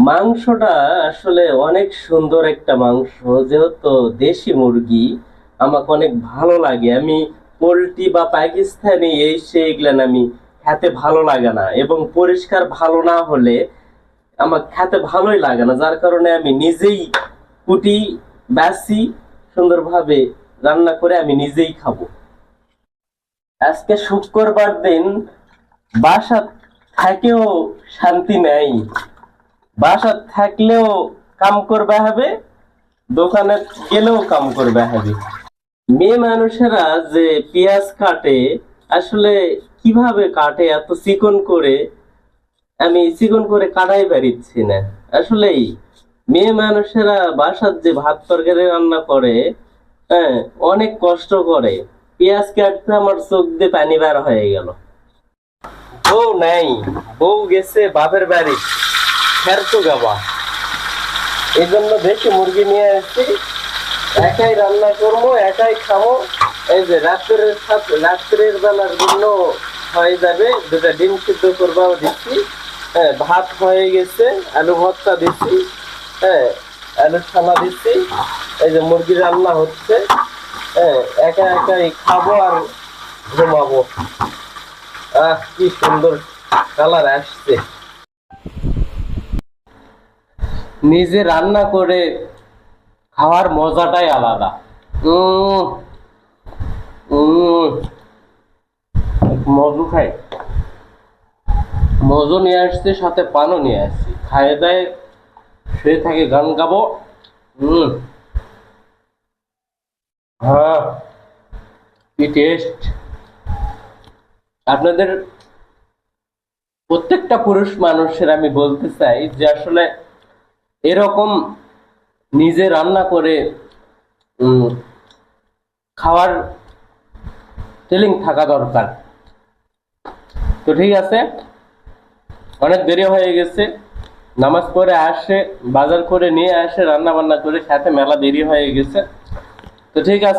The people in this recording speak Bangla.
মাংসটা আসলে অনেক সুন্দর একটা মাংস, যেহেতু দেশি মুরগি আমাকে অনেক ভালো লাগে। আমি পোলট্রি বা পাকিস্তানি এই সেইগুলা আমি খেতে ভালো লাগে না, এবং পরিষ্কার ভালো না হলে আমার খেতে ভালোই লাগে না। যার কারণে আমি নিজেই কুটি বাছি সুন্দরভাবে রান্না করে আমি নিজেই খাবো। আজকে শুক্রবার দিন, বাসা থাকেও শান্তি নেই। বাসা থাকলেও কাম করবে হবে, দোকানে গেলেও কাম করবে হবে। মেয়ে মানুষেরা যে পেঁয়াজ কাটে, আসলে কিভাবে কাটে এত চিকন করে, আমি চিকন করে কাটাই পারিচ্ছি না। আসলেই মেয়ে মানুষেরা বাসার যে ভাত তরকারি রান্না করে, হ্যাঁ, অনেক কষ্ট করে। পেঁয়াজ কাটতে আমার চোখ দিয়ে পানি বার হয়ে গেল। বউ নাই, বউ গেছে বাপের বাড়ি, ফেরতো গাবা। এই জন্য দেশি মুরগি নিয়ে আসছি, একাই রান্না করবো, একাই খাবো। এই যে রাত্রের বেলার জন্য হয়ে যাবে, দুটা ডিম সিদ্ধ করবাও দিচ্ছি। হ্যাঁ, ভাত হয়ে গেছে, আলু ভর্তা দিচ্ছি, হ্যাঁ, আলু ছানা দিচ্ছি। এই যে মুরগি রান্না হচ্ছে, হ্যাঁ, একা একাই খাবো আর ঘুমাবো। কি সুন্দর কালার আসছে। নিজে রান্না করে খাওয়ার মজাটাই আলাদা। উম উম মধু খাই, মধু নিয়ে আসছি, সাথে পানও নিয়ে আসছি। খায়ে দায়ে শুয়ে থাকে, গান গাবো। হ্যাঁ, কি টেস্ট! আপনাদের প্রত্যেকটা পুরুষ মানুষের আমি বলতে চাই যে আসলে এরকম নিজে রান্না করে খাওয়ার ফিলিং থাকা দরকার। তো ঠিক আছে, অনেক দেরি হয়ে গেছে। নামাজ পড়ে আসে, বাজার করে নিয়ে আসে, রান্না বান্না করে, সাথে মেলা দেরি হয়ে গেছে। তো ঠিক আছে।